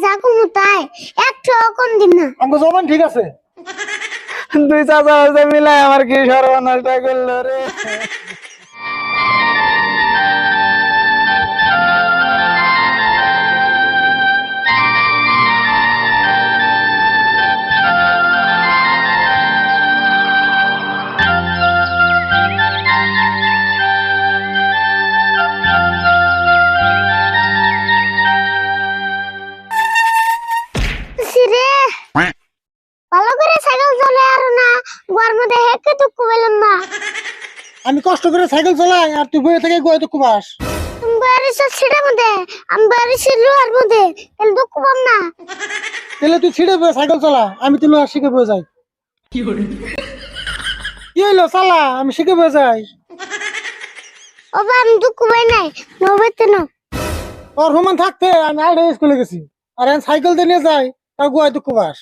যা কমু তাই একটু কম দিন না। আমাকে জবান ঠিক আছে। দুই চাচা হচ্ছে মিলাই আমার কি সর্বনাশটা করলো রে। সিরে ভালো করে সাইকেল চলে আর না গোয়ার মধ্যে হেঁকে তুকু পেলাম না। আমি কষ্ট করে সাইকেল চালাই আর তুই বইয়ে থেকে গোয়া দুঃখ পাস। তুমি বাড়ির সিটের মধ্যে আমি বাড়ির লোহার মধ্যে তাহলে দুঃখ পাম না। তাহলে তুই ছিঁড়ে বয়ে সাইকেল চালা, আমি তুই লোহার শিখে বয়ে যাই। কি হইলো চালা, আমি শিখে বয়ে যাই। ও বা আমি দুঃখ পাই নাই নবেতে না। ওর সমান থাকতে আমি আইডে স্কুলে গেছি, আর এখন সাইকেল দিয়ে নিয়ে যাই তার গোয়া দুঃখ পাস।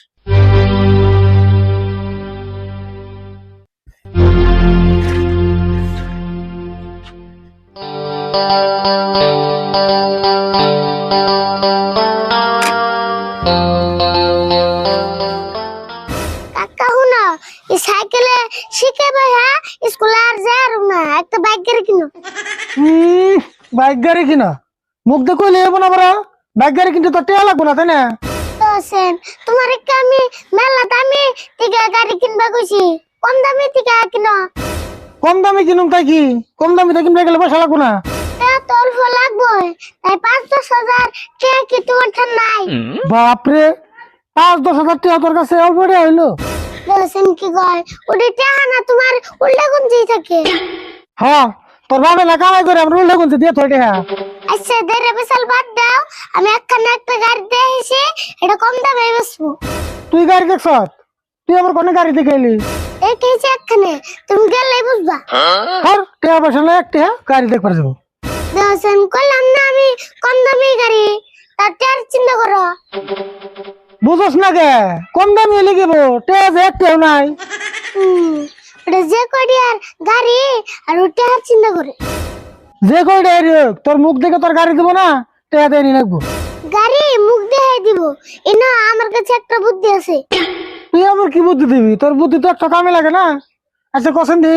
কাকা হুনা এই সাইকেলে শিখে ভাই হ্যাঁ স্কুলে আর যাই না একটা বাইক গাড়ি কিনো। বাইক গাড়ি কিনা মুখ দিয়ে কইলে হবো না বড়, বাইক গাড়ি কিনতে তো টেয়া লাগবো না, তাই না? তো সেন তোমার একটা আমি মেলা দামি টিকা গাড়ি কিনবা কইছি, কম দামি টিকা কিনো। কম দামে কিনুম তাই কি, কম দামে তো কিনতে গেলে পয়সা লাগবো না। তা তো অল্প লাগবো তাই ৫-১০ হাজার টাকা কি তোমার ঠান নাই? বাপরে, ৫-১০ হাজার টাকা তোর কাছে অল্প রে হইলো? বলছেন কি কয় ওটি টাকা না তোমার উল্টা গুনজি থাকে। হ্যাঁ, তোর বাবা না কামাই করে আমরা উল্লে গুনতে দিয়ে থইটে। হ্যাঁ আচ্ছা দেড় বিশাল বাদ দাও, আমি একখানা একটা গাড়ি দেখেছি এটা কম দামে বেচবো। তুই গাড়ি দেখছ? তুই আবার কোন গাড়ি দেখে এলি? এই কেছে একখানে তুমি গেলে বুঝবা। আর টেয়া পয়সা না একটা গাড়ি দেখবার যাবো। বলছেন কইলাম না আমি কম দামি গাড়ি, তার টাকার চিন্তা করো। বুঝছ না কে কম দামি এলে গেবো, টেয়া যে একটাও নাই। ওটা যে কয়টি আর গাড়ি আর ও টাকার চিন্তা করে। যে কয়টা এরি হোক তোর মুখ দেখে তোর গাড়ি দেবো না, টেয়া দিয়ে নিয়ে রাখবো। গাড়ি মুখ দেখাই দিব এনা আমার কাছে একটা বুদ্ধি আছে। তুই আবার কি বুদ্ধি দিবি? তোর বুদ্ধি তো একটা কামে লাগে না। আচ্ছা কসেন দি।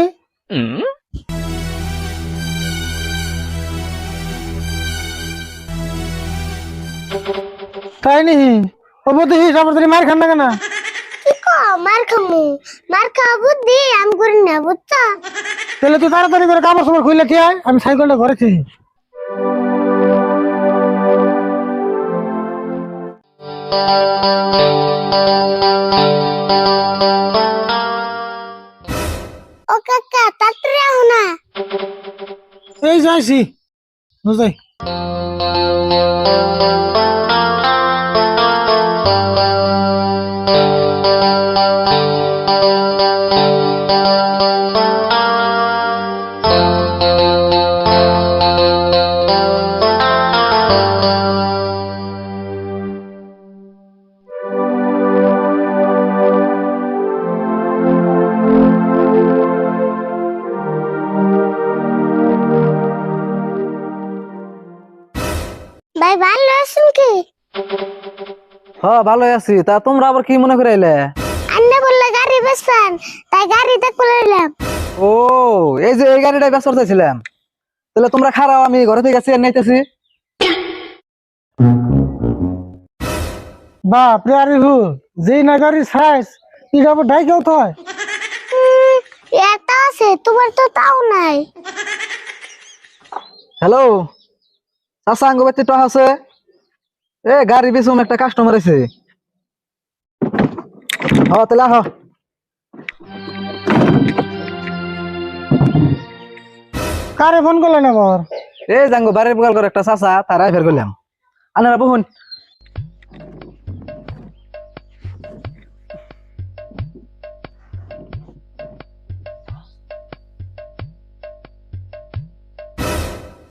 তাই নি ও বুদ্ধি হিসাব করে মার খান না কেনা? কি কো মার খামু? মার খাওয়া বুদ্ধি আমি করি না বুঝছো। তাহলে তুই তাড়াতাড়ি করে কাপড় সাপড় খুলে খেয়ে আয়, আমি সাইকেলটা ঘরে খেয়ে। ও কাকা তাড়াতাড়ি আও না। এই যাইছি বুঝাই। ভাই ভালো আছেন কি? হ্যাঁ ভালোই আছি। তা তোমরা আবার কি মনে করে এলে? আন্না বললে গাড়ি বেচবেন তাই গাড়িতে করে এলাম। ও এই যে এই গাড়িটাই ব্যস্ত চাইছিলাম। তাহলে তোমরা খারাপ, আমি ঘরে থেকে চেয়ার নাইতেছি। বাপরে আরে হু যেই না গাড়ি সাইজ এটা আবার ডাইকেও তো হয়। এটা আছে তোমার তো তাও নাই। হ্যালো চাচা, আঙ্গ বাড়িতে তো আছে। এ গাড়ি বেচুম, একটা কাস্টমার আছে। হ্যাঁ তাহলে আহ। কারে ফোন করলেন আবার? এই জাঙ্গো বাড়ির বগাল করে একটা চাচা, তারাই ফের করলাম। আনারা বহুন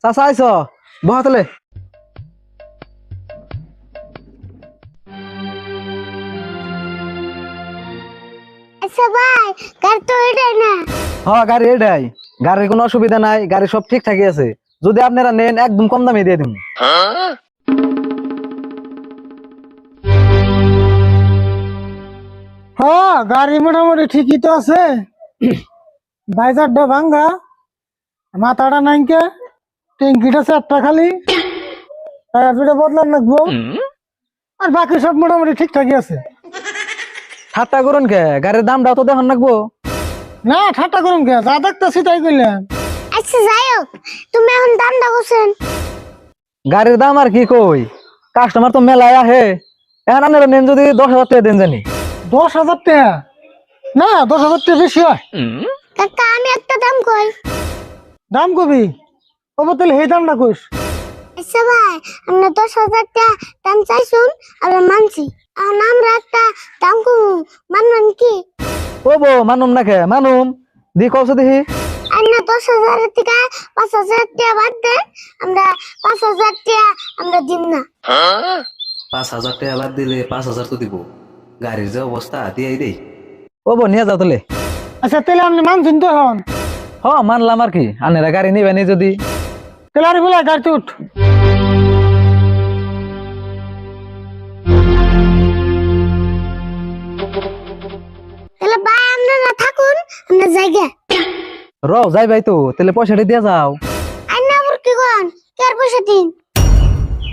চাচা আইস বহা তলে। আচ্ছা ভাই গাড়ি তো এটাই না। হ্যাঁ গাড়ি এটাই, গাড়ির কোনো অসুবিধা নাই, গাড়ি সব ঠিকঠাকই আছে। যদি আপনারা নেন একদম কম দামে দিয়ে দিন। গাড়ি মোটামুটি ঠিকই তো আছে। বাইজারটা ভাঙ্গা, মাথাটা নাইকে, ট্যাঙ্কিটা চারটা খালি, টায়ার দুটো বদলান লাগবো। আর বাকি সব মোটামুটি ঠিকঠাকই আছে। ঠাট্টা করুন কে, গাড়ির দামটাও তো দেখুন রাখবো। না ঠাট্টা করুন কে, যা দেখতেছি তাই করলাম। আচ্ছা যাই হোক, তুমি এখন দামটা বলছেন। গাড়ির দাম আর কি কই, কাস্টমার তো মেলায় আহে। এখন আপনারা নেন যদি 10,000 টাকা দেন জানি। 10,000 টাকা? না 10,000 টাকা বেশি হয়। কাকা আমি একটা দাম কই। দাম কবি কব তাহলে এই দামটা কইস। আচ্ছা ভাই, আমরা 10,000 টাকা দাম চাইছুন, আমরা মানছি। এখন আমরা একটা দাম কমু, মানবেন কি? ও বো মানুম না কে, মানুম দি কৌছে দেখি। আমরা 10,000 থেকে 5,000 টাকা বাদ দেন, আমরা 5,000 টাকা আমরা দিন না। 5,000 টাকা বাদ দিলে 5,000 তো দিব। গাড়ির যে অবস্থা দিয়াই দেই। ও বো নিয়ে যাও তাহলে। আচ্ছা তাহলে আপনি মানছেন তো এখন? হ মানলাম আর কি, আনেরা গাড়ি নিবেনি যদি। তাহলে আর বলে গাড়িতে উঠ। তাহলে ভাই আপনারা থাকুন, আমরা জায়গা। র যাই ভাই তো, তাহলে পয়সাটা দিয়ে যাও। আর না আমার কি কোন, কে আর পয়সা দিন?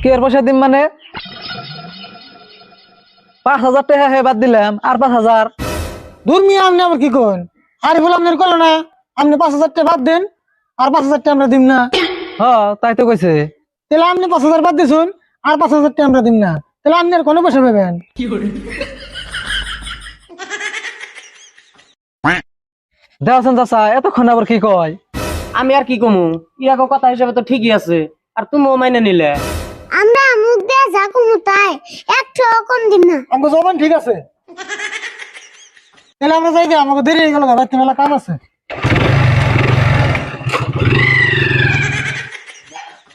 কি আর পয়সা দিম মানে? 5,000 টাকা হে বাদ দিলাম, আর 5,000। দূর মিয়া আপনি আবার কি করেন? আরে বলে আপনার করলো না, আপনি 5,000 টাকা বাদ দেন, আর 5,000 টাকা আমরা দিম না। হ তাই তো কইছে। তাহলে আপনি 5,000 বাদ দিছুন, আর 5,000 টাকা আমরা দিম না। তাহলে আপনি আর কোনো পয়সা পাবেন? দেওয়াছেন চাচা, এতক্ষণ আবার কি কয়? আমি আর কি কমু, ইয়াকো কথা হিসেবে তো ঠিকই আছে, আর তুমিও মাইনে নিলে। আমরা মুখ দিয়ে যা কমু তাই, একটু কম দিন না। আমাকে জবান ঠিক আছে। তাহলে আমরা যাই গে, আমাকে দেরি হয়ে গেল, রাত্রি মেলা কাম আছে।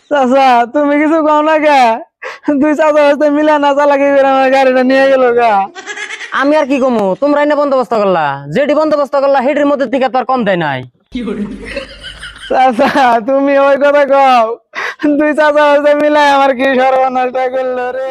চাচা তুমি কিছু কও না কে? দুই চাচা হচ্ছে মিলা না চালাকি করে আমার গাড়িটা নিয়ে গেল গা। আমি আর কি কমু, তোমরা এনে বন্দোবস্ত করলা, যেটি বন্দোবস্ত করলা সেটির মধ্যে থেকে তো আর কম দেয় নাই। চাচা তুমি ওই কথা কও, দুই চাচা হচ্ছে মিলাই আমার কি সর্বনাশটা করলো রে।